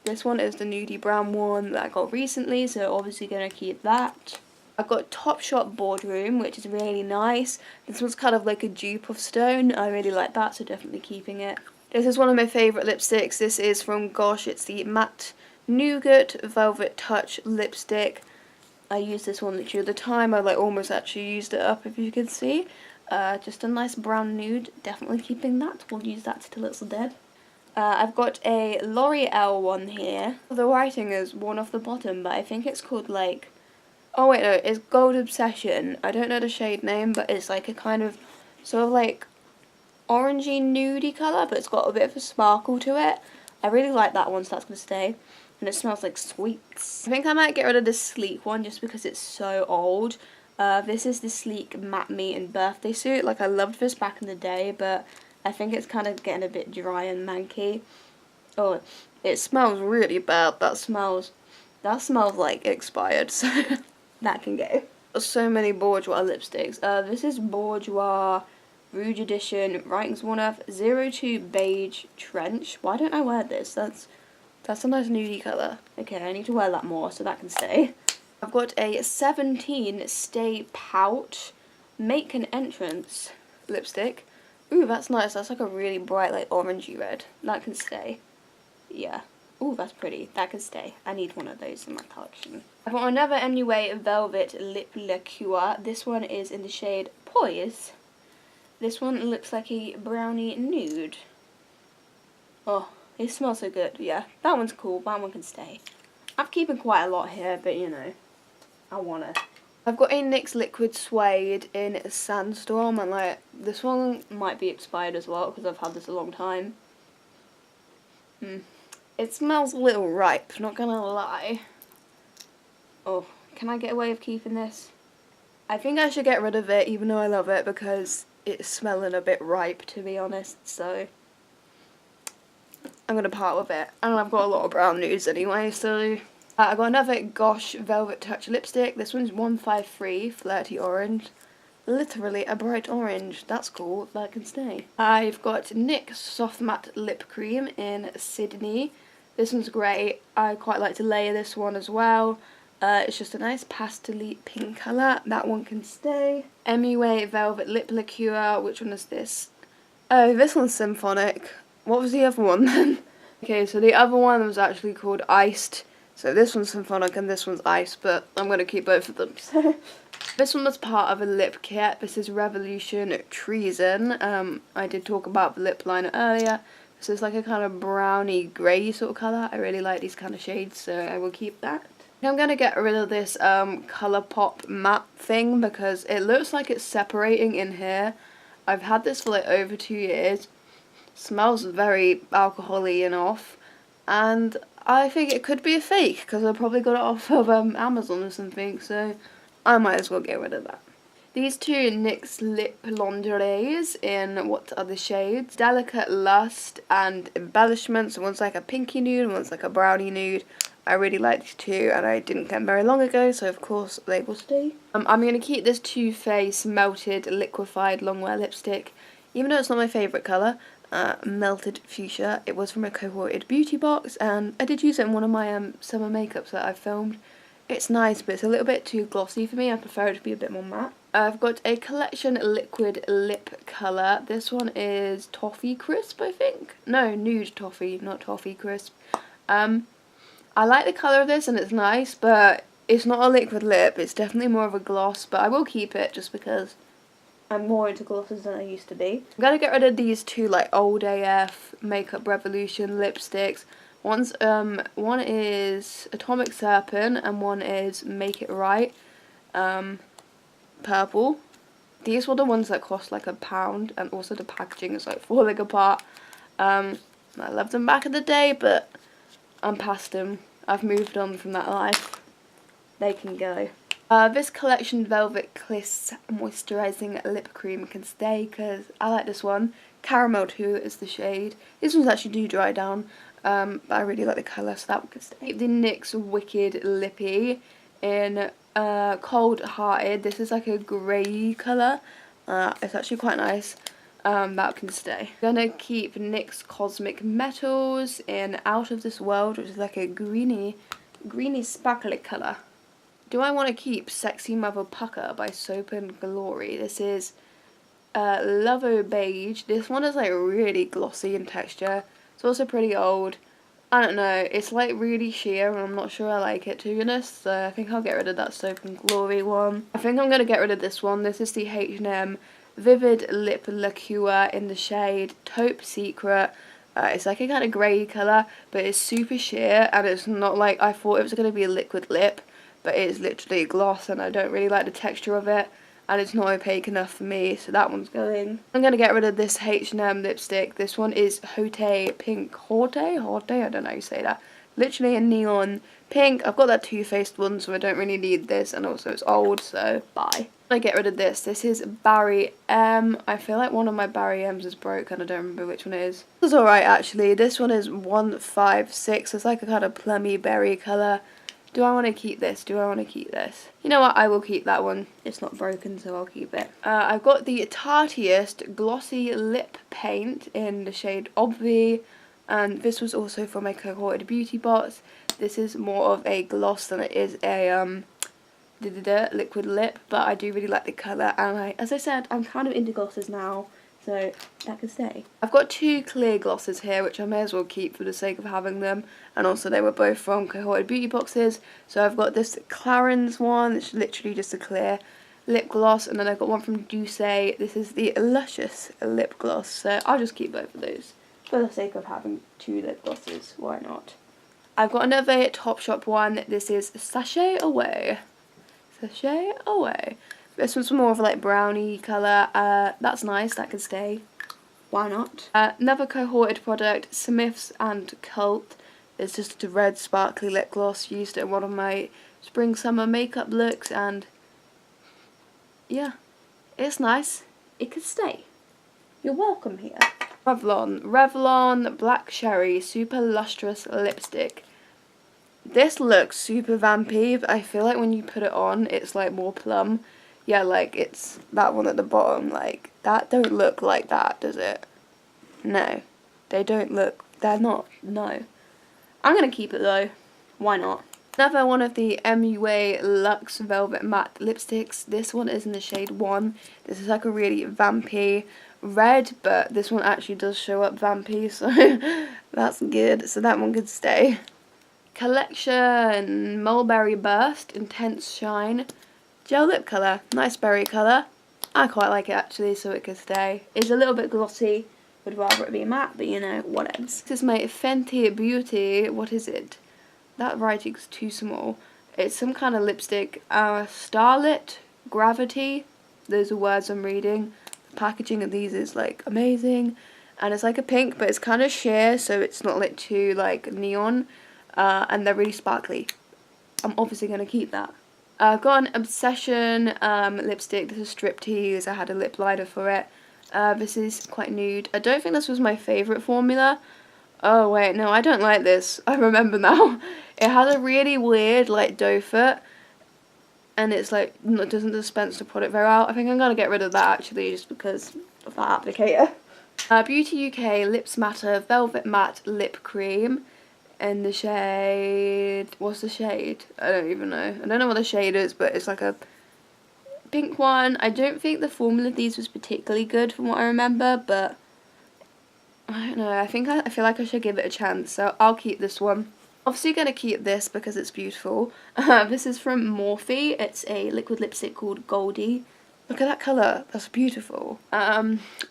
This one is the nudie brown one that I got recently, so obviously going to keep that. I've got Topshop Boardroom, which is really nice. This one's kind of like a dupe of Stone. I really like that, so definitely keeping it. This is one of my favourite lipsticks. This is from Gosh. It's the Matte Nougat Velvet Touch Lipstick. I use this one literally all the time. I like almost actually used it up, if you can see. Just a nice brown nude. Definitely keeping that. We'll use that till it's dead. I've got a L'Oreal one here. The writing is one off the bottom, but I think it's called like... Oh wait, no, it's Gold Obsession. I don't know the shade name, but it's like a kind of, sort of like orangey nudie colour, but it's got a bit of a sparkle to it. I really like that one, so that's going to stay. And it smells like sweets. I think I might get rid of this Sleek one just because it's so old. This is the Sleek Matte Me and Birthday Suit. Like, I loved this back in the day, but I think it's kind of getting a bit dry and manky. Oh, it smells really bad. That smells like expired, so... That can go. So many Bourjois lipsticks. This is Bourjois Rouge Edition Writings Worn Off 02 Beige Trench. Why don't I wear this? That's a nice nudie colour. Okay, I need to wear that more, so that can stay. I've got a 17 Stay Pout Make an Entrance lipstick. Ooh, that's nice. That's like a really bright, like orangey red. That can stay. Yeah. Ooh, that's pretty. That can stay. I need one of those in my collection. I've got another MUA Velvet Lip Liqueur. This one is in the shade Poise. This one looks like a brownie nude. Oh, it smells so good. Yeah, that one's cool. That one can stay. I'm keeping quite a lot here, but you know, I want it. I've got a NYX Liquid Suede in Sandstorm, and like, this one might be expired as well, because I've had this a long time. It smells a little ripe, not gonna lie. Oh, can I get away with keeping this? I think I should get rid of it, even though I love it, because it's smelling a bit ripe, to be honest, so... I'm gonna part with it. And I've got a lot of brown nudes anyway, so... I've got another Gosh Velvet Touch lipstick. This one's 153, Flirty Orange. literally a bright orange. That's cool. That can stay. I've got NYX Soft Matte Lip Cream in Sydney. This one's great. I quite like to layer this one as well. It's just a nice pastel pink colour. That one can stay. MUA Velvet Lip Liqueur. Which one is this? Oh, this one's Symphonic. What was the other one then? Okay, so the other one was actually called Iced. So this one's Symphonic and this one's Iced, but I'm going to keep both of them. So this one was part of a lip kit. This is Revolution Treason. I did talk about the lip liner earlier. This is like a kind of browny grey sort of colour. I really like these kind of shades, so I will keep that. I'm going to get rid of this Colourpop matte thing because it looks like it's separating in here. I've had this for like over 2 years. Smells very alcohol-y and off. And I think it could be a fake because I probably got it off of Amazon or something. So I might as well get rid of that. These two NYX lip lingeries in what are the shades? Delicate Lust and Embellishment. So one's like a pinky nude and one's like a brownie nude. I really like these two and I didn't get them very long ago, so of course they will stay. I'm going to keep this Too Faced Melted Liquefied Longwear Lipstick, even though it's not my favourite colour. Melted Fuchsia. It was from a cohorted beauty box and I did use it in one of my summer makeups that I filmed. It's nice, but it's a little bit too glossy for me. I prefer it to be a bit more matte. I've got a Collection Liquid Lip Colour. This one is Toffee Crisp, I think. No, Nude Toffee, not Toffee Crisp. I like the colour of this and it's nice, but it's not a liquid lip. It's definitely more of a gloss, but I will keep it just because I'm more into glosses than I used to be. I'm going to get rid of these two like old AF Makeup Revolution lipsticks. One is Atomic Serpent and one is Make It Right, purple. These were the ones that cost like £1 and also the packaging is like falling apart. I loved them back in the day, but I'm past them. I've moved on from that life. They can go. This Collection Velvet Kiss Moisturising Lip Cream can stay because I like this one. Caramel 2 is the shade. This one's actually do dry down, but I really like the colour, so that one can stay. The NYX Wicked Lippy in Cold Hearted. This is like a grey colour. It's actually quite nice. That can stay. I'm gonna keep NYX Cosmic Metals in Out of This World, which is like a greeny sparkly colour. Do I want to keep Sexy Mother Pucker by Soap and Glory? This is Lovo Beige. This one is like really glossy in texture. It's also pretty old. I don't know, it's like really sheer and I'm not sure I like it, to be honest, so I think I'll get rid of that Soap and Glory one. I think I'm going to get rid of this one. This is the H&M Vivid Lip Liqueur in the shade Taupe Secret. It's like a kind of grey colour, but it's super sheer and it's not like I thought it was going to be a liquid lip, but it is literally a gloss and I don't really like the texture of it. And it's not opaque enough for me, so that one's going. I'm going to get rid of this H&M lipstick. This one is Haute Pink. Haute? I don't know how you say that. Literally a neon pink. I've got that Too Faced one, so I don't really need this. And also it's old, so bye. I get rid of this. This is Barry M. I feel like one of my Barry M's is broke and I don't remember which one it is. This is alright actually. This one is 156. It's like a kind of plummy berry colour. Do I want to keep this? Do I want to keep this? You know what? I will keep that one. It's not broken, so I'll keep it. I've got the Tartiest Glossy Lip Paint in the shade Obvi. And this was also from my cohorted beauty box. This is more of a gloss than it is a liquid lip. But I do really like the colour. And as I said, I'm kind of into glosses now. So that can stay. I've got two clear glosses here, which I may as well keep for the sake of having them. And also they were both from cohorted beauty boxes. So I've got this Clarins one, it's literally just a clear lip gloss. And then I've got one from Douce. This is the Luscious lip gloss. So I'll just keep both of those for the sake of having two lip glosses. Why not? I've got another Topshop one. This is Sachet Away. Sachet Away. This one's more of a like brownie colour. That's nice, that can stay. Why not? Another cohorted product, Smiths and Cult. It's just a red sparkly lip gloss. Used it in one of my spring summer makeup looks and yeah, it's nice. It can stay. You're welcome here. Revlon Black Cherry Super Lustrous Lipstick. This looks super vampy, but I feel like when you put it on, it's like more plum. yeah, like it's that one at the bottom, like that don't look like that, does it? No, they don't look, they're not, no. I'm gonna keep it though, why not? Another one of the MUA Luxe Velvet Matte lipsticks. This one is in the shade 1. This is like a really vampy red, but this one actually does show up vampy, so that's good. So that one could stay. Collection Mulberry Burst Intense Shine Gel Lip Colour. Nice berry colour. I quite like it actually, so it could stay. It's a little bit glossy. Would rather it be matte, but you know, whatever. This is my Fenty Beauty. What is it? That writing's too small. It's some kind of lipstick. Starlit Gravity. Those are words I'm reading. The packaging of these is like amazing. And it's like a pink, but it's kind of sheer, so it's not like too like neon. And they're really sparkly. I'm obviously going to keep that. I've got an Obsession lipstick. This is Striptease. I had a lip liner for it. This is quite nude. I don't think this was my favourite formula. Oh wait, no, I don't like this. I remember now. It has a really weird like doe foot, and it's like it doesn't dispense the product very well. I think I'm gonna get rid of that actually, just because of that applicator. Beauty UK Lips Matter Velvet Matte Lip Cream in the shade. What's the shade? I don't even know. I don't know what the shade is, but it's like a pink one. I don't think the formula of these was particularly good from what I remember, but I don't know, I feel like I should give it a chance, so I'll keep this one. Obviously going to keep this because it's beautiful. This is from Morphe. It's a liquid lipstick called Goldie. Look at that colour, that's beautiful.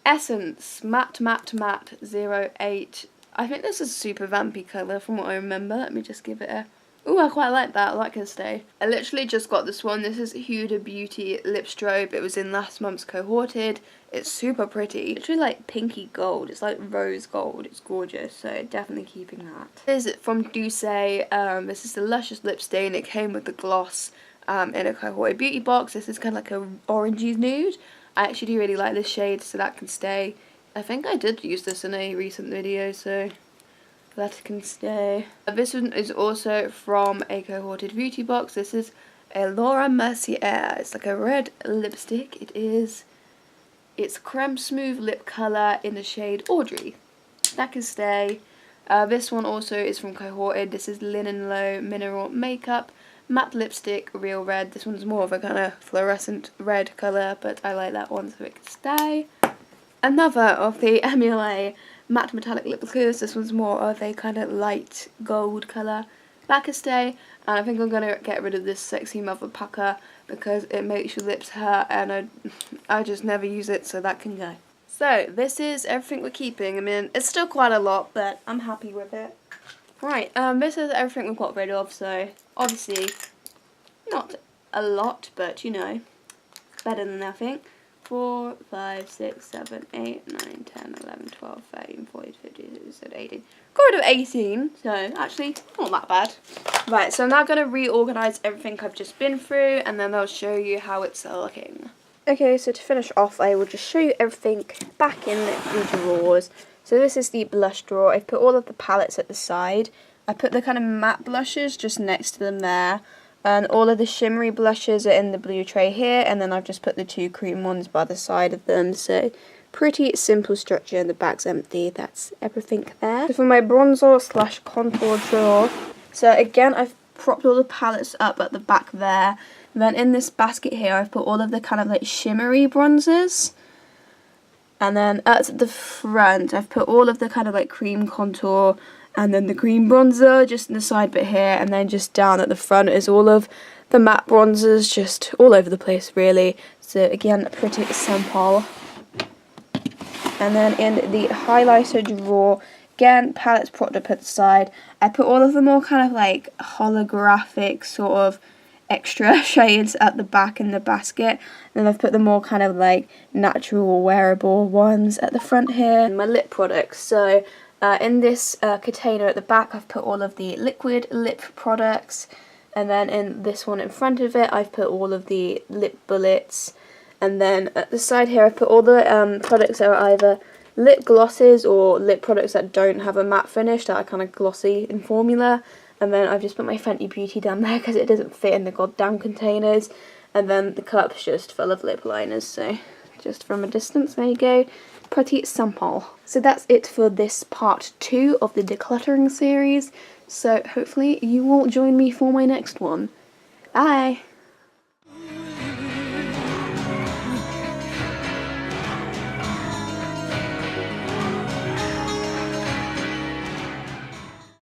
Essence Matte Matte Matte 08. I think this is a super vampy colour from what I remember. Let me just give it a... Ooh, I quite like that. I like her stay. I literally just got this one. This is Huda Beauty Lip Strobe. It was in last month's Cohorted. It's super pretty. It's literally like pinky gold. It's like rose gold. It's gorgeous. So definitely keeping that. This is from Douce. This is the Luscious Lip Stain. It came with the gloss in a Cohorted beauty box. This is kind of like a orangey nude. I actually do really like this shade, so that can stay. I think I did use this in a recent video, so... that can stay. This one is also from a Cohorted beauty box. This is a Laura Mercier. It's like a red lipstick. It's creme smooth lip colour in the shade Audrey. That can stay. This one also is from Cohorted. This is Linen Low Mineral Makeup Matte Lipstick Real Red. This one's more of a kind of fluorescent red colour, but I like that one, so it can stay. Another of the MUA Matte Metallic Lip Gloss. This one's more of a kind of light gold colour. That can stay. And I think I'm going to get rid of this Sexy Mother Pucker because it makes your lips hurt, and I just never use it, so that can go. So this is everything we're keeping. I mean, it's still quite a lot, but I'm happy with it. Right, this is everything we've got rid of, so obviously not a lot, but you know, better than nothing. 4, 5, 6, 7, 8, 9, 10, 11, 12, 13, 14, 15, 16, 17, 18. Got rid of 18, so actually not that bad. Right, so I'm now going to reorganise everything I've just been through, and then I'll show you how it's looking. Okay, so to finish off, I will just show you everything back in the drawers. So this is the blush drawer. I've put all of the palettes at the side. I put the kind of matte blushes just next to them there. And all of the shimmery blushes are in the blue tray here, and then I've just put the 2 cream ones by the side of them. So pretty simple structure, and the back's empty. That's everything there. So for my bronzer slash contour drawer, so again I've propped all the palettes up at the back there. And then in this basket here I've put all of the kind of like shimmery bronzers. And then at the front I've put all of the kind of like cream contour, and then the cream bronzer just in the side bit here, and then just down at the front is all of the matte bronzers, just all over the place really. So again, pretty simple. And then in the highlighter drawer, again, palettes propped up at the side. I put all of the more kind of like holographic sort of extra shades at the back in the basket. And then I've put the more kind of like natural wearable ones at the front here. And my lip products, so in this container at the back I've put all of the liquid lip products, and then in this one in front of it I've put all of the lip bullets, and then at the side here I've put all the products that are either lip glosses or lip products that don't have a matte finish, that are kind of glossy in formula. And then I've just put my Fenty Beauty down there because it doesn't fit in the goddamn containers. And then the cup's just full of lip liners, so just from a distance, there you go. Pretty simple. So that's it for this part 2 of the decluttering series. So hopefully you will join me for my next one. Bye!